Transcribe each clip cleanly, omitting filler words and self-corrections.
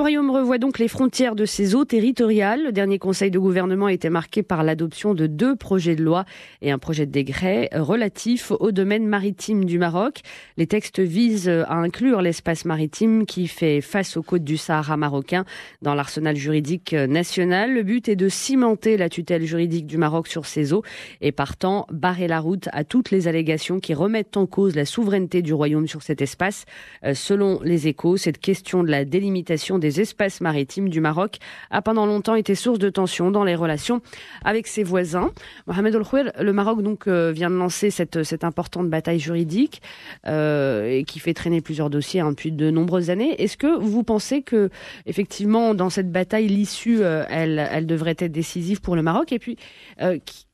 Le Royaume revoit donc les frontières de ses eaux territoriales. Le dernier conseil de gouvernement était marqué par l'adoption de 2 projets de loi et un projet de décret relatif au domaine maritime du Maroc. Les textes visent à inclure l'espace maritime qui fait face aux côtes du Sahara marocain dans l'arsenal juridique national. Le but est de cimenter la tutelle juridique du Maroc sur ses eaux et partant barrer la route à toutes les allégations qui remettent en cause la souveraineté du Royaume sur cet espace. Selon les Échos, cette question de la délimitation des espaces maritimes du Maroc a pendant longtemps été source de tensions dans les relations avec ses voisins. Mohamed El-Khouir, le Maroc donc vient de lancer cette importante bataille juridique et qui fait traîner plusieurs dossiers depuis de nombreuses années. Est-ce que vous pensez que effectivement dans cette bataille l'issue elle devrait être décisive pour le Maroc? Et puis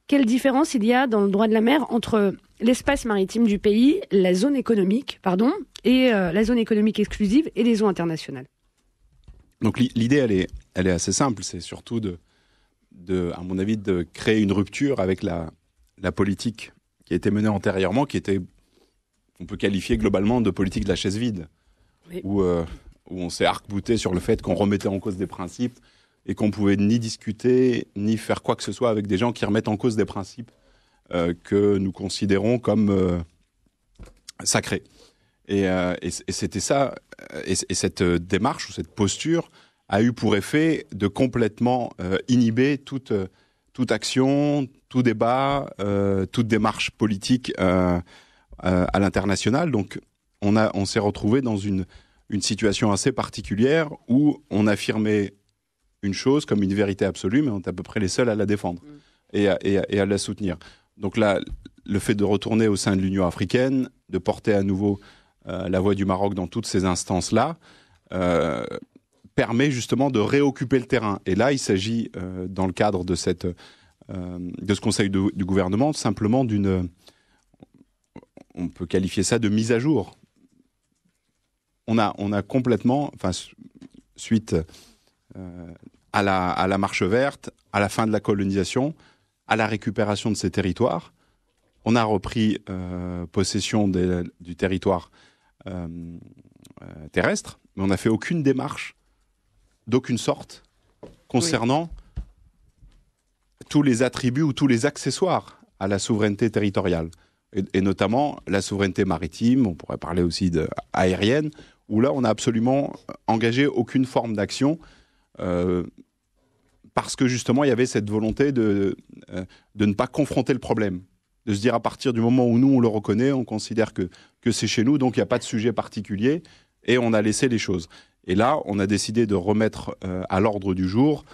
quelle différence il y a dans le droit de la mer entre l'espace maritime du pays, la zone économique, et la zone économique exclusive et les eaux internationales? Donc l'idée, elle est assez simple. C'est surtout à mon avis, de créer une rupture avec la politique qui a été menée antérieurement, qui était, on peut qualifier globalement de politique de la chaise vide, oui. Où on s'est arc-bouté sur le fait qu'on remettait en cause des principes et qu'on pouvait ni discuter, ni faire quoi que ce soit avec des gens qui remettent en cause des principes que nous considérons comme sacrés. Et c'était ça, et cette démarche ou cette posture a eu pour effet de complètement inhiber toute action, tout débat, toute démarche politique à l'international. Donc on s'est retrouvé dans une situation assez particulière où on affirmait une chose comme une vérité absolue, mais on est à peu près les seuls à la défendre et à la soutenir. Donc là, le fait de retourner au sein de l'Union africaine, de porter à nouveau la voix du Maroc dans toutes ces instances-là, permet justement de réoccuper le terrain. Et là, il s'agit, dans le cadre de ce conseil du gouvernement, simplement on peut qualifier ça de mise à jour. On a complètement, suite à la marche verte, à la fin de la colonisation, à la récupération de ces territoires, on a repris possession du territoire terrestre, mais on n'a fait aucune démarche d'aucune sorte concernant tous les attributs ou tous les accessoires à la souveraineté territoriale, et notamment la souveraineté maritime, on pourrait parler aussi aérienne, où là on n'a absolument engagé aucune forme d'action parce que justement il y avait cette volonté de ne pas confronter le problème, de se dire à partir du moment où nous on le reconnaît, on considère que c'est chez nous, donc il n'y a pas de sujet particulier, et on a laissé les choses. Et là, on a décidé de remettre à l'ordre du jour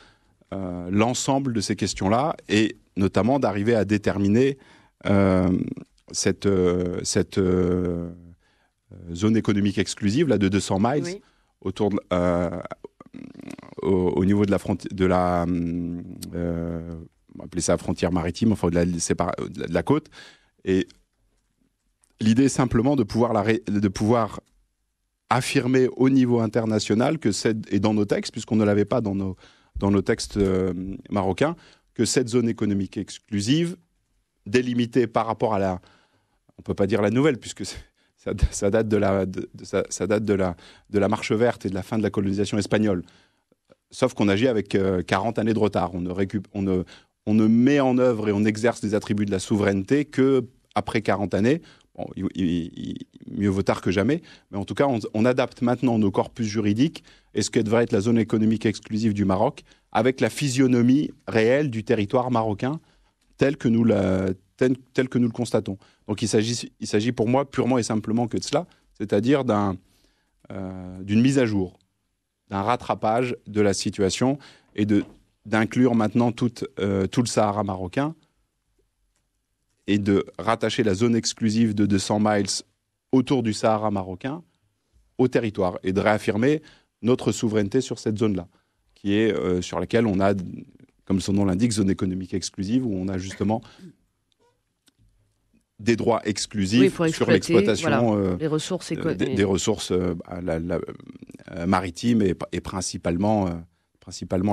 l'ensemble de ces questions-là, et notamment d'arriver à déterminer cette zone économique exclusive là, de 200 miles, oui. Autour de, au niveau de la frontière, on va appeler ça frontière maritime, enfin de la côte. Et l'idée est simplement de pouvoir affirmer au niveau international et dans nos textes, puisqu'on ne l'avait pas dans nos textes marocains, que cette zone économique exclusive, délimitée par rapport à on peut pas dire la nouvelle, puisque ça date de la marche verte et de la fin de la colonisation espagnole. Sauf qu'on agit avec 40 années de retard. On ne met en œuvre et on exerce des attributs de la souveraineté qu'après 40 années. Bon, mieux vaut tard que jamais. Mais en tout cas, on adapte maintenant nos corpus juridiques et ce que devrait être la zone économique exclusive du Maroc avec la physionomie réelle du territoire marocain tel que nous le constatons. Donc il s'agit pour moi purement et simplement que de cela, c'est-à-dire d'une mise à jour, d'un rattrapage de la situation et d'inclure maintenant tout le Sahara marocain et de rattacher la zone exclusive de 200 miles autour du Sahara marocain au territoire et de réaffirmer notre souveraineté sur cette zone-là, qui est sur laquelle on a, comme son nom l'indique, zone économique exclusive, où on a justement des droits exclusifs sur l'exploitation les ressources des ressources maritimes et principalement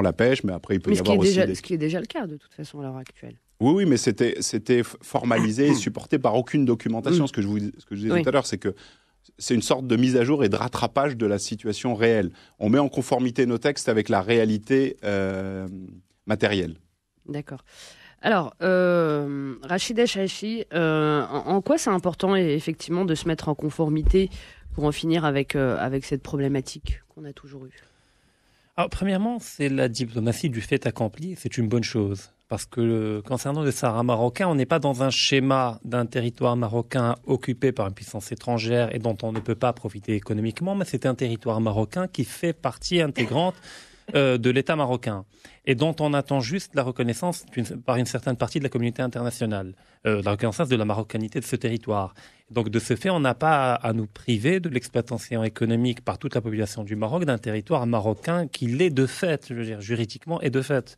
la pêche, mais après il peut y avoir aussi... Ce qui est déjà le cas de toute façon à l'heure actuelle. Oui, mais c'était formalisé et supporté par aucune documentation. Ce que je vous disais tout à l'heure, c'est que c'est une sorte de mise à jour et de rattrapage de la situation réelle. On met en conformité nos textes avec la réalité matérielle. D'accord. Alors, Rachida Chachi, en quoi c'est important effectivement de se mettre en conformité pour en finir avec cette problématique qu'on a toujours eue? Alors, premièrement, c'est la diplomatie du fait accompli, c'est une bonne chose. Parce que concernant le Sahara marocain, on n'est pas dans un schéma d'un territoire marocain occupé par une puissance étrangère et dont on ne peut pas profiter économiquement, mais c'est un territoire marocain qui fait partie intégrante de l'État marocain et dont on attend juste la reconnaissance par une certaine partie de la communauté internationale, la reconnaissance de la marocanité de ce territoire. Donc de ce fait, on n'a pas à nous priver de l'exploitation économique par toute la population du Maroc d'un territoire marocain qui l'est de fait, je veux dire, juridiquement et de fait.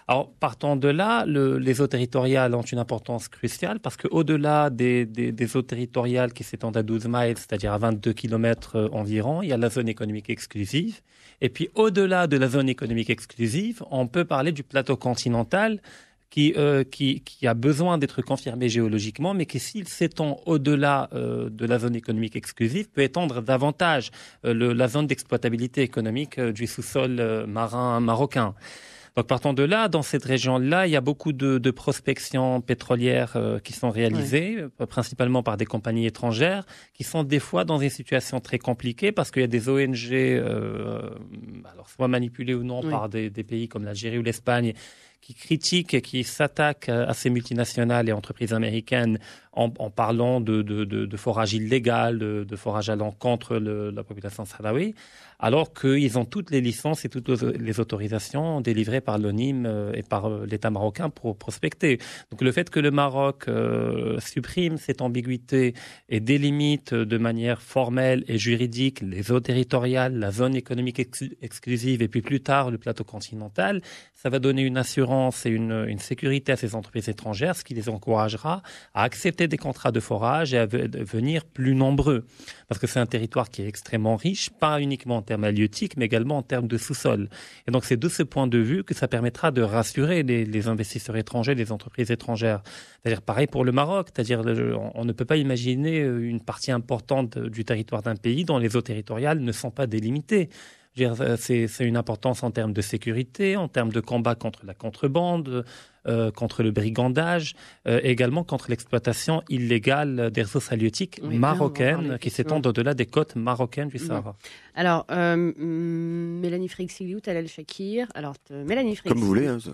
Alors, partant de là, les eaux territoriales ont une importance cruciale parce qu'au-delà des eaux territoriales qui s'étendent à 12 miles, c'est-à-dire à 22 kilomètres environ, il y a la zone économique exclusive. Et puis, au-delà de la zone économique exclusive, on peut parler du plateau continental qui a besoin d'être confirmé géologiquement, mais qui, s'il s'étend au-delà de la zone économique exclusive, peut étendre davantage la zone d'exploitabilité économique du sous-sol marin marocain. Donc, partant de là, dans cette région-là, il y a beaucoup de prospections pétrolières qui sont réalisées, principalement par des compagnies étrangères, qui sont des fois dans une situation très compliquée parce qu'il y a des ONG, alors soit manipulées ou non par des pays comme l'Algérie ou l'Espagne, qui critiquent et qui s'attaquent à ces multinationales et entreprises américaines en parlant de forage illégal, de forage allant contre la population sahraoui, alors qu'ils ont toutes les licences et toutes les autorisations délivrées par l'ONIM et par l'État marocain pour prospecter. Donc le fait que le Maroc supprime cette ambiguïté et délimite de manière formelle et juridique les eaux territoriales, la zone économique exclusive et puis plus tard le plateau continental, ça va donner une assurance et une sécurité à ces entreprises étrangères, ce qui les encouragera à accepter des contrats de forage et à venir plus nombreux. Parce que c'est un territoire qui est extrêmement riche, pas uniquement en termes halieutiques, mais également en termes de sous-sol. Et donc c'est de ce point de vue que ça permettra de rassurer les investisseurs étrangers, les entreprises étrangères. C'est-à-dire pareil pour le Maroc, c'est-à-dire on ne peut pas imaginer une partie importante du territoire d'un pays dont les eaux territoriales ne sont pas délimitées. C'est une importance en termes de sécurité, en termes de combat contre la contrebande, contre le brigandage, également contre l'exploitation illégale des ressources halieutiques marocaines qui s'étendent au-delà des côtes marocaines du Sahara. Alors, Mélanie Freixigliou, Talal Shakir. Alors, Mélanie Freixigliou. Comme vous voulez, hein, ça.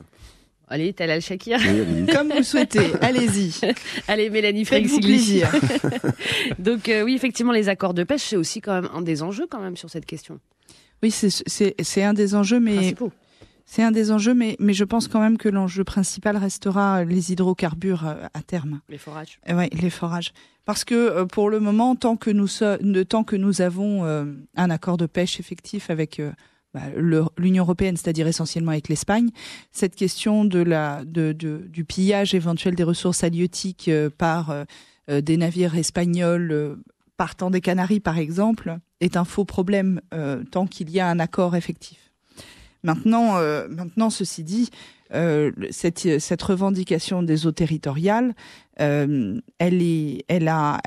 Allez, Talal Shakir. Oui, comme vous le souhaitez, allez-y. Allez, Mélanie Faites-vous plaisir. Donc, oui, effectivement, les accords de pêche, c'est aussi quand même un des enjeux quand même sur cette question. Oui, c'est un des enjeux, mais c'est un des enjeux, mais je pense quand même que l'enjeu principal restera les hydrocarbures à terme. Les forages. Oui, les forages. Parce que pour le moment, tant que nous avons un accord de pêche effectif avec l'Union européenne, c'est-à-dire essentiellement avec l'Espagne, cette question du pillage éventuel des ressources halieutiques par des navires espagnols partant des Canaries, par exemple, est un faux problème tant qu'il y a un accord effectif. Maintenant, ceci dit, cette revendication des eaux territoriales, elle a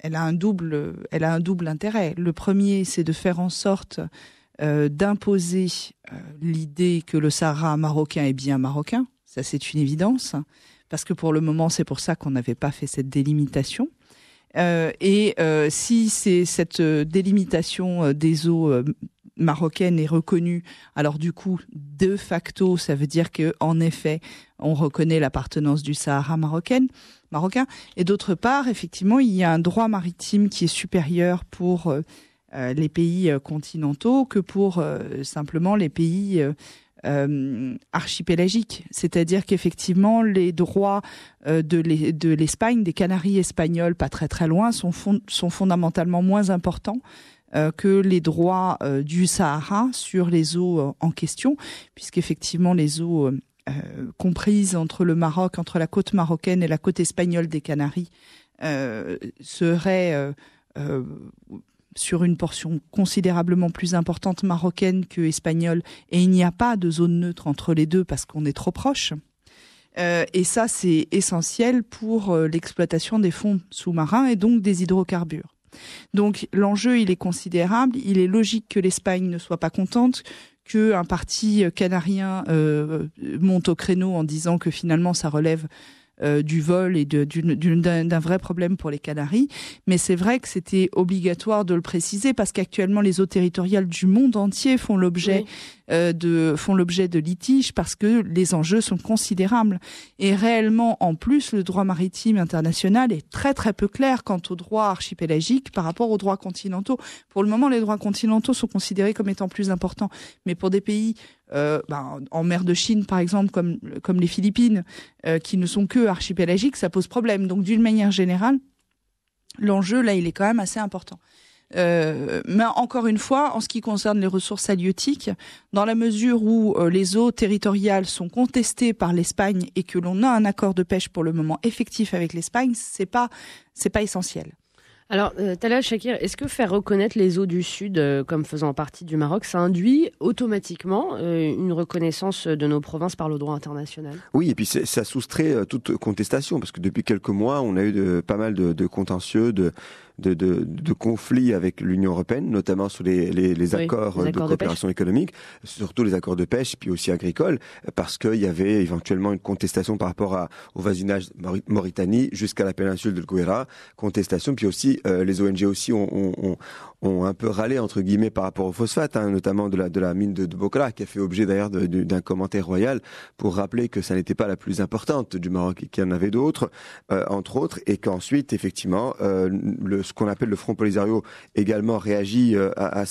un double intérêt. Le premier, c'est de faire en sorte d'imposer l'idée que le Sahara marocain est bien marocain. Ça, c'est une évidence, parce que pour le moment, c'est pour ça qu'on n'avait pas fait cette délimitation. Si cette délimitation des eaux marocaines est reconnue, alors du coup, de facto, ça veut dire que en effet, on reconnaît l'appartenance du Sahara marocain. Et d'autre part, effectivement, il y a un droit maritime qui est supérieur pour les pays continentaux que pour simplement les pays archipélagiques. C'est-à-dire qu'effectivement, les droits de l'Espagne, des Canaries espagnoles, pas très très loin, sont fondamentalement moins importants que les droits du Sahara sur les eaux en question, puisqu'effectivement les eaux comprises entre le Maroc, entre la côte marocaine et la côte espagnole des Canaries seraient sur une portion considérablement plus importante marocaine que espagnole, et il n'y a pas de zone neutre entre les deux parce qu'on est trop proche. Et ça, c'est essentiel pour l'exploitation des fonds sous-marins et donc des hydrocarbures. Donc l'enjeu, il est considérable. Il est logique que l'Espagne ne soit pas contente, qu'un parti canarien monte au créneau en disant que finalement ça relève du vol et d'un vrai problème pour les Canaries. Mais c'est vrai que c'était obligatoire de le préciser parce qu'actuellement les eaux territoriales du monde entier font l'objet de litiges parce que les enjeux sont considérables. Et réellement, en plus, le droit maritime international est très très peu clair quant aux droits archipélagiques par rapport aux droits continentaux. Pour le moment, les droits continentaux sont considérés comme étant plus importants. Mais pour des pays en mer de Chine, par exemple, comme les Philippines, qui ne sont que archipélagiques, ça pose problème. Donc, d'une manière générale, l'enjeu, là, il est quand même assez important. Mais encore une fois, en ce qui concerne les ressources halieutiques, dans la mesure où les eaux territoriales sont contestées par l'Espagne et que l'on a un accord de pêche pour le moment effectif avec l'Espagne, c'est pas essentiel. Alors, Talal Shakir, est-ce que faire reconnaître les eaux du Sud comme faisant partie du Maroc, ça induit automatiquement une reconnaissance de nos provinces par le droit international ? Oui, et puis ça soustrait toute contestation, parce que depuis quelques mois, on a eu pas mal de contentieux, de conflits avec l'Union européenne, notamment sur les accords de coopération économique, surtout les accords de pêche, puis aussi agricoles, parce qu'il y avait éventuellement une contestation par rapport au voisinage Mauritanie jusqu'à la péninsule de Gouéra, contestation, puis aussi les ONG aussi ont un peu râlé entre guillemets par rapport au phosphate, notamment de la mine de Bokra, qui a fait objet d'ailleurs d'un commentaire royal pour rappeler que ça n'était pas la plus importante du Maroc et qu'il y en avait d'autres, entre autres, et qu'ensuite effectivement ce qu'on appelle le Front Polisario également réagit à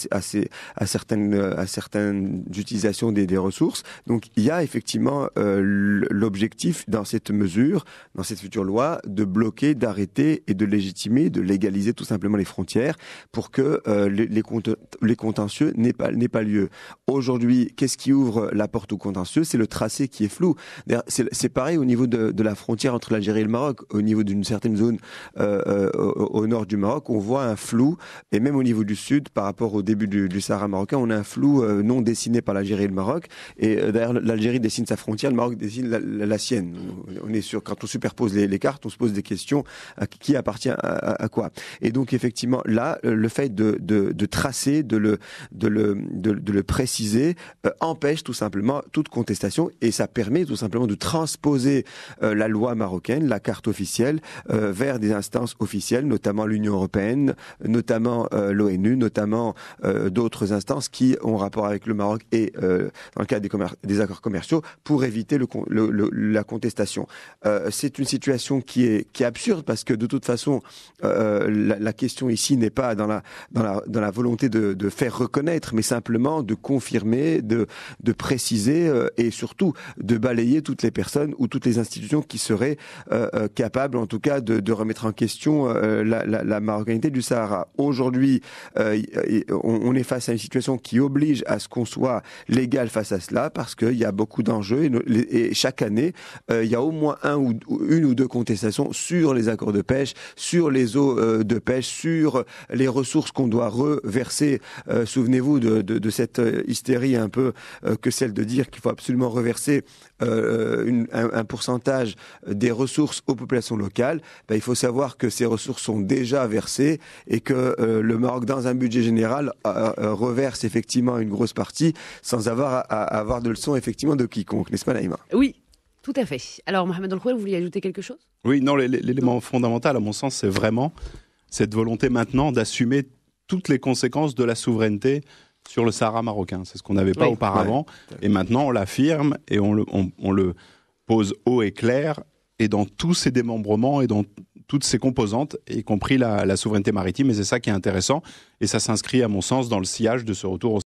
certaines utilisations des ressources. Donc il y a effectivement l'objectif dans cette mesure, dans cette future loi, de bloquer, d'arrêter et de légitimer, de légaliser tout simplement les frontières pour que les contentieux n'aient pas lieu. Aujourd'hui, qu'est-ce qui ouvre la porte aux contentieux ? C'est le tracé qui est flou. C'est pareil au niveau de la frontière entre l'Algérie et le Maroc. Au niveau d'une certaine zone au nord du Maroc, on voit un flou, et même au niveau du sud, par rapport au début du Sahara marocain, on a un flou non dessiné par l'Algérie et le Maroc. Et d'ailleurs, l'Algérie dessine sa frontière, le Maroc dessine la sienne. On est sûr, quand on superpose les cartes, on se pose des questions à qui appartient à quoi. Et donc effectivement, là, le fait de tracer, de le préciser, empêche tout simplement toute contestation, et ça permet tout simplement de transposer la loi marocaine, la carte officielle, vers des instances officielles, notamment l'Union européenne, notamment l'ONU, notamment d'autres instances qui ont rapport avec le Maroc et dans le cadre des accords commerciaux pour éviter la contestation. C'est une situation qui est absurde parce que de toute façon la question ici n'est pas dans la volonté de faire reconnaître, mais simplement de confirmer, de préciser et surtout de balayer toutes les personnes ou toutes les institutions qui seraient capables en tout cas de remettre en question la marocanité du Sahara. Aujourd'hui, on est face à une situation qui oblige à ce qu'on soit légal face à cela parce qu'il y a beaucoup d'enjeux et chaque année, il y a au moins une ou deux contestations sur les accords de pêche, sur les eaux de pêche, sur les ressources qu'on doit reverser. Souvenez-vous de cette hystérie un peu que celle de dire qu'il faut absolument reverser un pourcentage des ressources aux populations locales. Il faut savoir que ces ressources sont déjà versées et que le Maroc, dans un budget général, reverse effectivement une grosse partie sans avoir à avoir de leçons effectivement de quiconque, n'est-ce pas Naïma ? Oui, tout à fait. Alors Mohamed El-Khouel, vous vouliez ajouter quelque chose ? Oui, non, l'élément fondamental à mon sens, c'est vraiment cette volonté maintenant d'assumer toutes les conséquences de la souveraineté sur le Sahara marocain. C'est ce qu'on n'avait pas auparavant. Ouais. Et maintenant, on l'affirme et on le pose haut et clair, et dans tous ses démembrements et dans toutes ses composantes, y compris la souveraineté maritime. Et c'est ça qui est intéressant. Et ça s'inscrit, à mon sens, dans le sillage de ce retour au